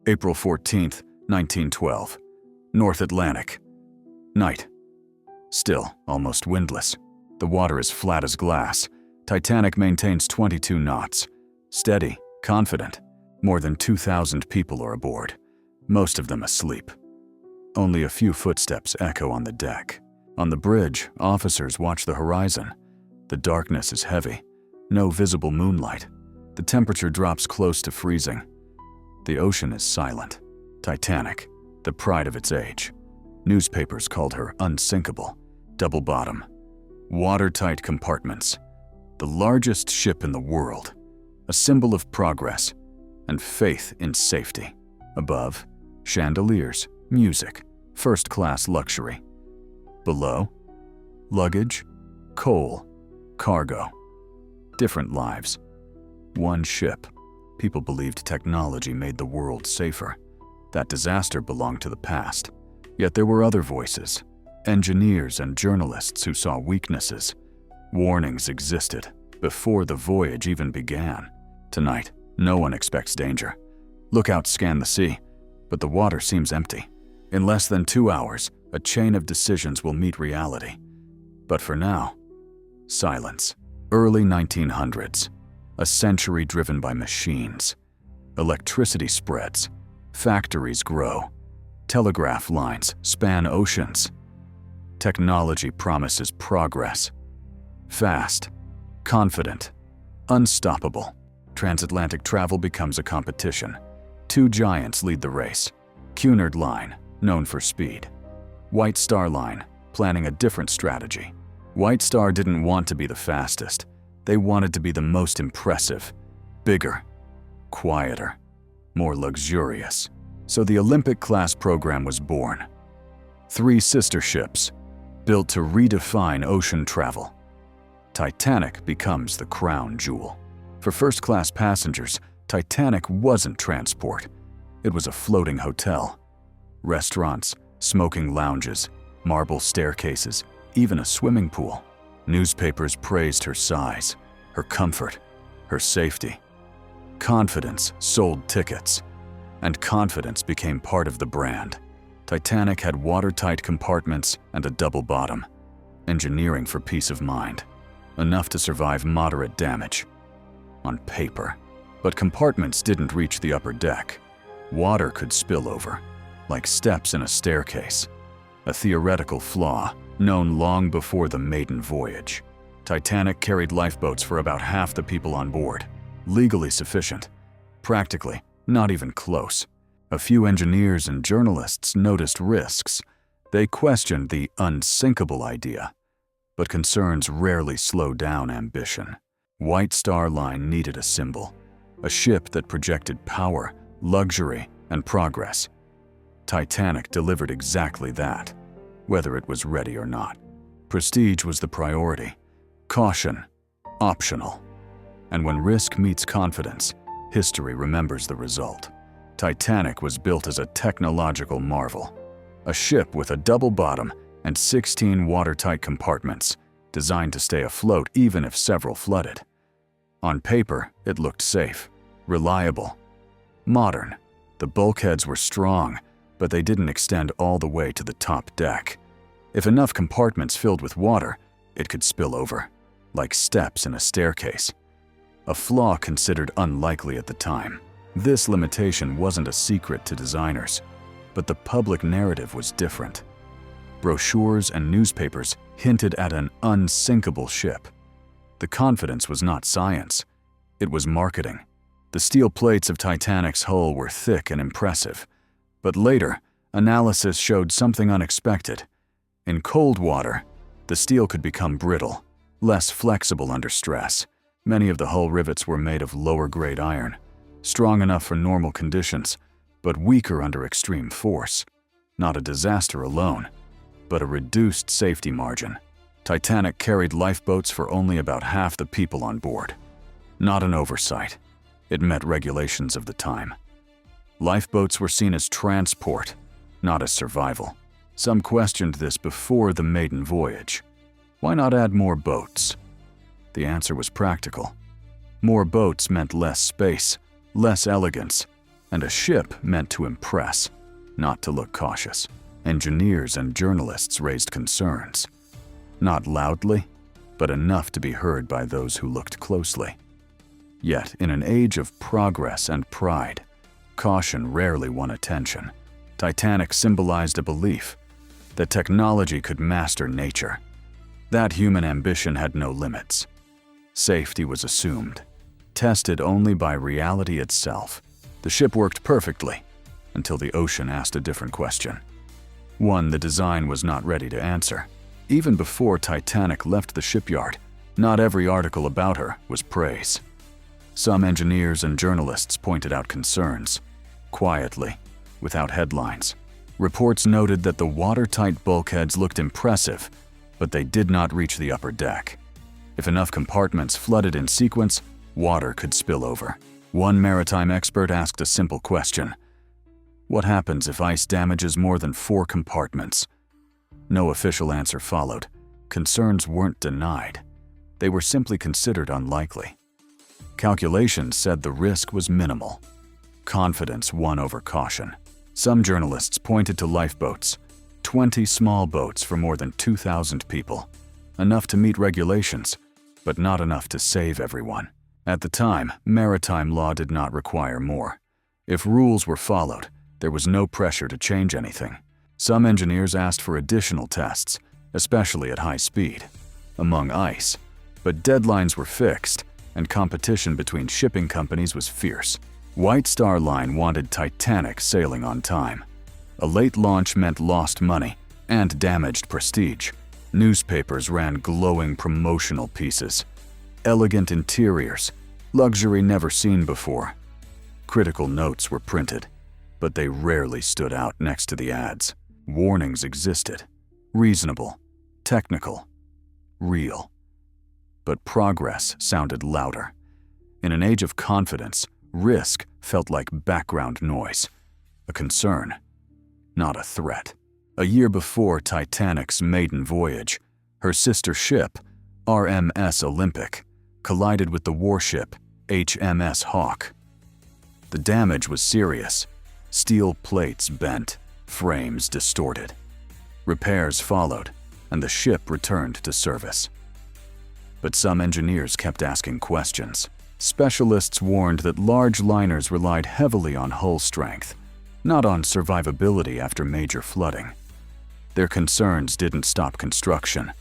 April 14th, 1912. North Atlantic. Night. Still, almost windless. The water is flat as glass. Titanic maintains 22 knots. Steady, confident. More than 2,000 people are aboard, most of them asleep. Only a few footsteps echo on the deck. On the bridge, officers watch the horizon. The darkness is heavy. No visible moonlight. The temperature drops close to freezing. The ocean is silent. Titanic, the pride of its age. Newspapers called her unsinkable, double bottom, watertight compartments, the largest ship in the world, a symbol of progress and faith in safety. Above, chandeliers, music, first-class luxury. Below, luggage, coal, cargo. Different lives. One ship. People believed technology made the world safer. That disaster belonged to the past. Yet there were other voices. Engineers and journalists who saw weaknesses. Warnings existed before the voyage even began. Tonight, no one expects danger. Lookouts scan the sea, but the water seems empty. In less than 2 hours, a chain of decisions will meet reality. But for now, silence. Early 1900s. A century driven by machines. Electricity spreads. Factories grow. Telegraph lines span oceans. Technology promises progress. Fast, confident, unstoppable. Transatlantic travel becomes a competition. Two giants lead the race. Cunard Line, known for speed. White Star Line, planning a different strategy. White Star didn't want to be the fastest. They wanted to be the most impressive. Bigger, quieter, more luxurious. So the Olympic-class program was born. 3 sister ships, built to redefine ocean travel. Titanic becomes the crown jewel. For first-class passengers, Titanic wasn't transport. It was a floating hotel. Restaurants, smoking lounges, marble staircases, even a swimming pool. Newspapers praised her size, her comfort, her safety. Confidence sold tickets, and confidence became part of the brand. Titanic had watertight compartments and a double bottom. Engineering for peace of mind. Enough to survive moderate damage. On paper. But compartments didn't reach the upper deck. Water could spill over, like steps in a staircase. A theoretical flaw, known long before the maiden voyage. Titanic carried lifeboats for about half the people on board. Legally sufficient. Practically, not even close. A few engineers and journalists noticed risks. They questioned the unsinkable idea. But concerns rarely slow down ambition. White Star Line needed a symbol. A ship that projected power, luxury, and progress. Titanic delivered exactly that, whether it was ready or not. Prestige was the priority. Caution, optional. And when risk meets confidence, history remembers the result. Titanic was built as a technological marvel. A ship with a double bottom and 16 watertight compartments, designed to stay afloat even if several flooded. On paper, it looked safe, reliable, modern. The bulkheads were strong, but they didn't extend all the way to the top deck. If enough compartments filled with water, it could spill over, like steps in a staircase. A flaw considered unlikely at the time. This limitation wasn't a secret to designers, but the public narrative was different. Brochures and newspapers hinted at an unsinkable ship. The confidence was not science, it was marketing. The steel plates of Titanic's hull were thick and impressive, but later, analysis showed something unexpected. In cold water, the steel could become brittle, less flexible under stress. Many of the hull rivets were made of lower-grade iron, strong enough for normal conditions, but weaker under extreme force. Not a disaster alone, but a reduced safety margin. Titanic carried lifeboats for only about half the people on board. Not an oversight. It met regulations of the time. Lifeboats were seen as transport, not as survival. Some questioned this before the maiden voyage. Why not add more boats? The answer was practical. More boats meant less space, less elegance, And a ship meant to impress, not to look cautious. Engineers and journalists raised concerns. Not loudly, but enough to be heard by those who looked closely. Yet, in an age of progress and pride, caution rarely won attention. Titanic symbolized a belief that technology could master nature, that human ambition had no limits. Safety was assumed, tested only by reality itself. The ship worked perfectly, until the ocean asked a different question. One the design was not ready to answer. Even before Titanic left the shipyard, not every article about her was praise. Some engineers and journalists pointed out concerns, quietly, without headlines. Reports noted that the watertight bulkheads looked impressive, but they did not reach the upper deck. If enough compartments flooded in sequence, water could spill over. One maritime expert asked a simple question: what happens if ice damages more than 4 compartments? No official answer followed. Concerns weren't denied. They were simply considered unlikely. Calculations said the risk was minimal. Confidence won over caution. Some journalists pointed to lifeboats, 20 small boats for more than 2,000 people. Enough to meet regulations, but not enough to save everyone. At the time, maritime law did not require more. If rules were followed, there was no pressure to change anything. Some engineers asked for additional tests, especially at high speed, among ice. But deadlines were fixed, and competition between shipping companies was fierce. White Star Line wanted Titanic sailing on time. A late launch meant lost money and damaged prestige. Newspapers ran glowing promotional pieces. Elegant interiors, luxury never seen before. Critical notes were printed, but they rarely stood out next to the ads. Warnings existed. Reasonable, technical, real. But progress sounded louder. In an age of confidence, risk felt like background noise. A concern, not a threat. A year before Titanic's maiden voyage, her sister ship, RMS Olympic, collided with the warship HMS Hawk. The damage was serious. Steel plates bent, frames distorted. Repairs followed, and the ship returned to service. But some engineers kept asking questions. Specialists warned that large liners relied heavily on hull strength, not on survivability after major flooding. Their concerns didn't stop construction.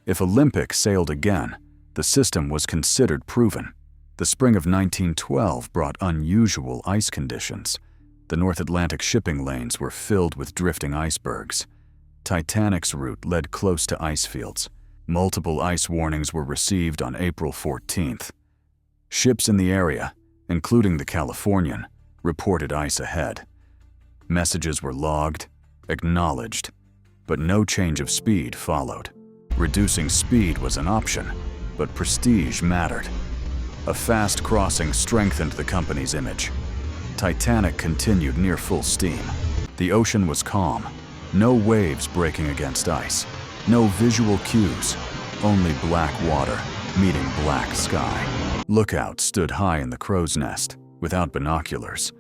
If Olympic sailed again, the system was considered proven. The spring of 1912 brought unusual ice conditions. The North Atlantic shipping lanes were filled with drifting icebergs. Titanic's route led close to ice fields. Multiple ice warnings were received on April 14th. Ships in the area, including the Californian, reported ice ahead. Messages were logged, acknowledged, but no change of speed followed. Reducing speed was an option, but prestige mattered. A fast crossing strengthened the company's image. Titanic continued near full steam. The ocean was calm, no waves breaking against ice, no visual cues, only black water meeting black sky. Lookouts stood high in the crow's nest, without binoculars.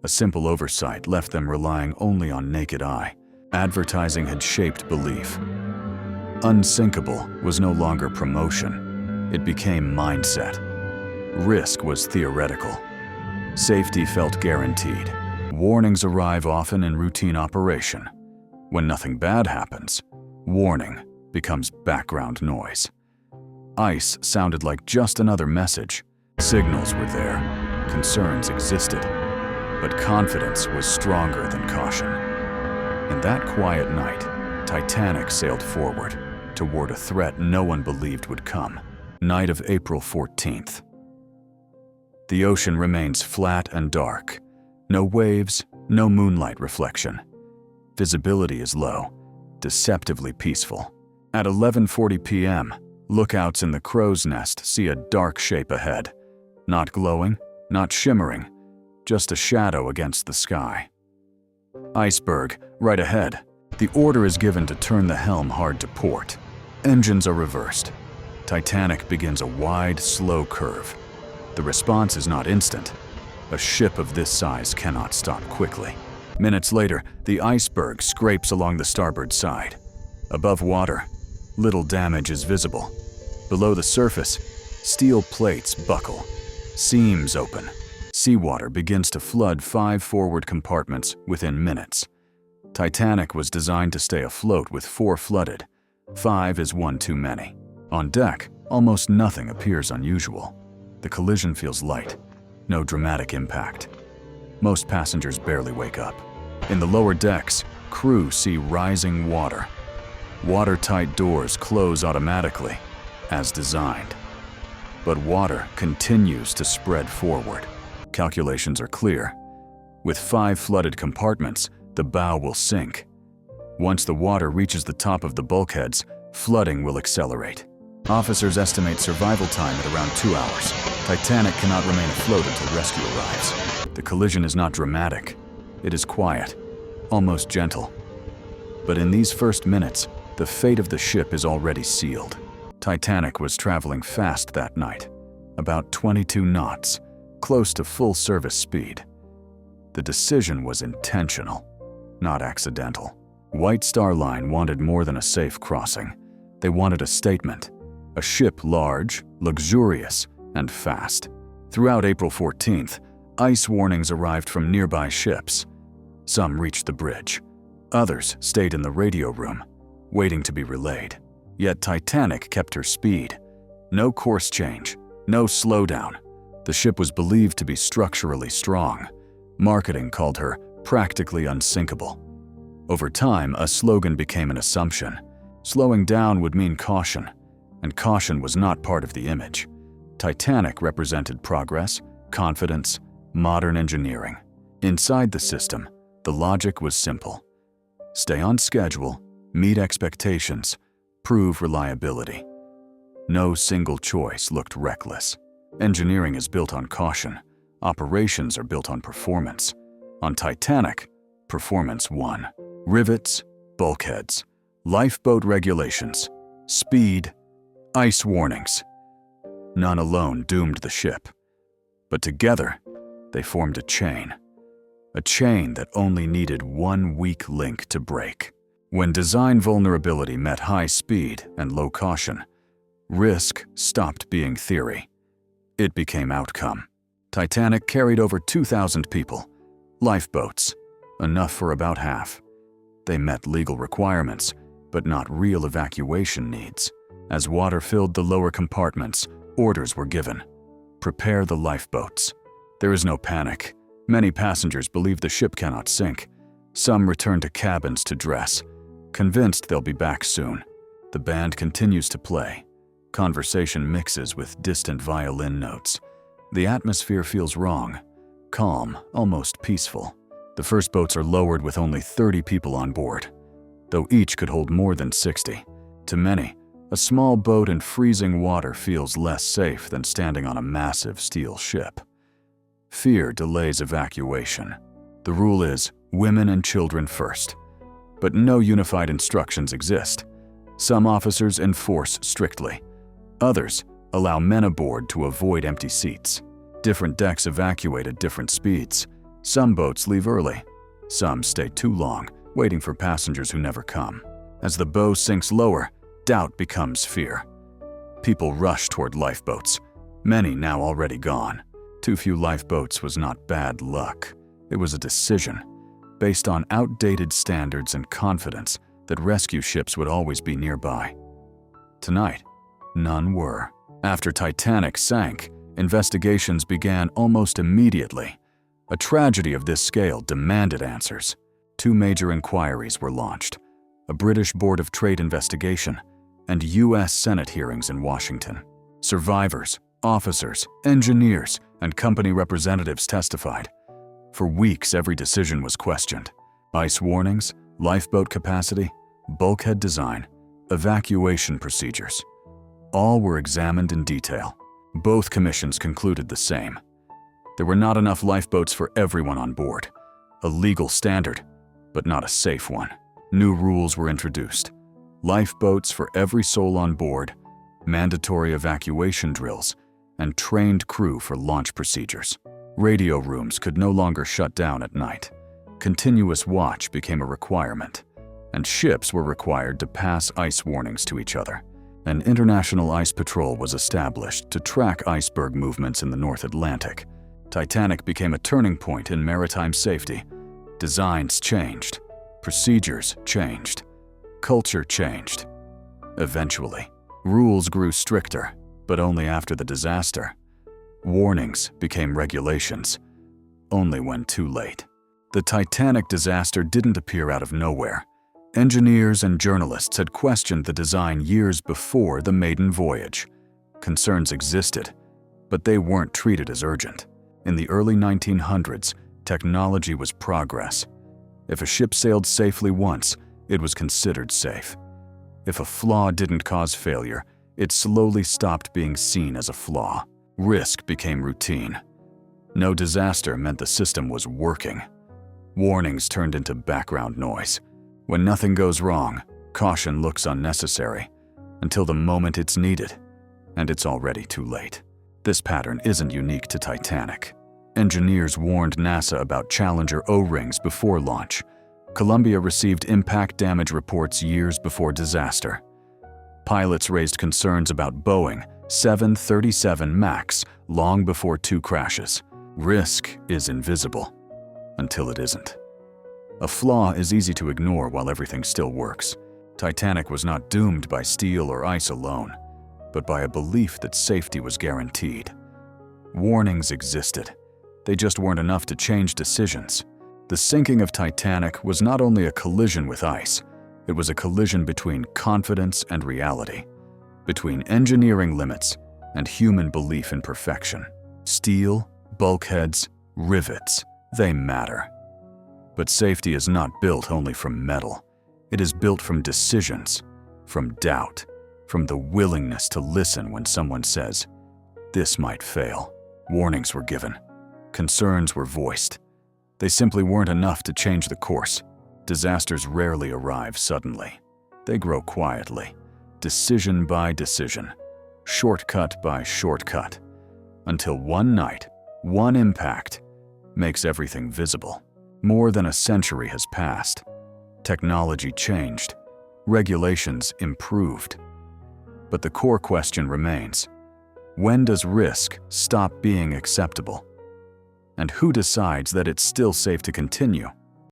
A simple oversight left them relying only on naked eye. Advertising had shaped belief. Unsinkable was no longer promotion. It became mindset. Risk was theoretical. Safety felt guaranteed. Warnings arrive often in routine operation. When nothing bad happens, warning becomes background noise. Ice sounded like just another message. Signals were there. Concerns existed. But confidence was stronger than caution. In that quiet night, Titanic sailed forward toward a threat no one believed would come. Night of April 14th. The ocean remains flat and dark. No waves, no moonlight reflection. Visibility is low, deceptively peaceful. At 11:40 p.m., lookouts in the crow's nest see a dark shape ahead. Not glowing, not shimmering, just a shadow against the sky. Iceberg, right ahead. The order is given to turn the helm hard to port. Engines are reversed. Titanic begins a wide, slow curve. The response is not instant. A ship of this size cannot stop quickly. Minutes later, the iceberg scrapes along the starboard side. Above water, little damage is visible. Below the surface, steel plates buckle. Seams open. Seawater begins to flood 5 forward compartments within minutes. Titanic was designed to stay afloat with 4 flooded. 5 is one too many. On deck, almost nothing appears unusual. The collision feels light. No dramatic impact. Most passengers barely wake up. In the lower decks, crew see rising water. Watertight doors close automatically, as designed. But water continues to spread forward. Calculations are clear. With 5 flooded compartments, the bow will sink. Once the water reaches the top of the bulkheads, flooding will accelerate. Officers estimate survival time at around 2 hours. Titanic cannot remain afloat until rescue arrives. The collision is not dramatic. It is quiet, almost gentle. But in these first minutes, the fate of the ship is already sealed. Titanic was traveling fast that night, about 22 knots, close to full service speed. The decision was intentional, not accidental. White Star Line wanted more than a safe crossing. They wanted a statement, a ship large, luxurious, and fast. Throughout April 14th, ice warnings arrived from nearby ships. Some reached the bridge. Others stayed in the radio room, waiting to be relayed. Yet Titanic kept her speed. No course change, no slowdown. The ship was believed to be structurally strong. Marketing called her practically unsinkable. Over time, a slogan became an assumption. Slowing down would mean caution, and caution was not part of the image. Titanic represented progress, confidence, modern engineering. Inside the system, the logic was simple. Stay on schedule, meet expectations, prove reliability. No single choice looked reckless. Engineering is built on caution. Operations are built on performance. On Titanic, performance won. Rivets, bulkheads, lifeboat regulations, speed, ice warnings. None alone doomed the ship. But together, they formed a chain that only needed one weak link to break. When design vulnerability met high speed and low caution, risk stopped being theory. It became outcome. Titanic carried over 2,000 people. Lifeboats, enough for about half. They met legal requirements, but not real evacuation needs. As water filled the lower compartments, orders were given. Prepare the lifeboats. There is no panic. Many passengers believe the ship cannot sink. Some return to cabins to dress, convinced they'll be back soon. The band continues to play. Conversation mixes with distant violin notes. The atmosphere feels wrong, calm, almost peaceful. The first boats are lowered with only 30 people on board, though each could hold more than 60. To many, a small boat in freezing water feels less safe than standing on a massive steel ship. Fear delays evacuation. The rule is women and children first. But no unified instructions exist. Some officers enforce strictly. Others allow men aboard to avoid empty seats. Different decks evacuate at different speeds. Some boats leave early. Some stay too long, waiting for passengers who never come. As the bow sinks lower, doubt becomes fear. People rush toward lifeboats, many now already gone. Too few lifeboats was not bad luck. It was a decision, based on outdated standards and confidence that rescue ships would always be nearby. Tonight, none were. After Titanic sank, investigations began almost immediately. A tragedy of this scale demanded answers. 2 major inquiries were launched: a British Board of Trade investigation and U.S. Senate hearings in Washington. Survivors, officers, engineers, and company representatives testified. For weeks, every decision was questioned. Ice warnings, lifeboat capacity, bulkhead design, evacuation procedures. All were examined in detail. Both commissions concluded the same. There were not enough lifeboats for everyone on board. A legal standard, but not a safe one. New rules were introduced. Lifeboats for every soul on board, mandatory evacuation drills, and trained crew for launch procedures. Radio rooms could no longer shut down at night. Continuous watch became a requirement, and ships were required to pass ice warnings to each other. An international ice patrol was established to track iceberg movements in the North Atlantic. Titanic became a turning point in maritime safety. Designs changed, procedures changed, culture changed. Eventually, rules grew stricter, but only after the disaster. Warnings became regulations, only when too late. The Titanic disaster didn't appear out of nowhere. Engineers and journalists had questioned the design years before the maiden voyage. Concerns existed, but they weren't treated as urgent. In the early 1900s, technology was progress. If a ship sailed safely once, it was considered safe. If a flaw didn't cause failure, it slowly stopped being seen as a flaw. Risk became routine. No disaster meant the system was working. Warnings turned into background noise. When nothing goes wrong, caution looks unnecessary, until the moment it's needed, and it's already too late. This pattern isn't unique to Titanic. Engineers warned NASA about Challenger O-rings before launch. Columbia received impact damage reports years before disaster. Pilots raised concerns about Boeing 737 MAX long before two crashes. Risk is invisible until it isn't. A flaw is easy to ignore while everything still works. Titanic was not doomed by steel or ice alone, but by a belief that safety was guaranteed. Warnings existed. They just weren't enough to change decisions. The sinking of Titanic was not only a collision with ice, it was a collision between confidence and reality, between engineering limits and human belief in perfection. Steel, bulkheads, rivets, they matter. But safety is not built only from metal. It is built from decisions, from doubt, from the willingness to listen when someone says, "This might fail." Warnings were given. Concerns were voiced. They simply weren't enough to change the course. Disasters rarely arrive suddenly. They grow quietly, decision by decision, shortcut by shortcut, until one night, one impact, makes everything visible. More than a century has passed. Technology changed. Regulations improved. But the core question remains: when does risk stop being acceptable? And who decides that it's still safe to continue?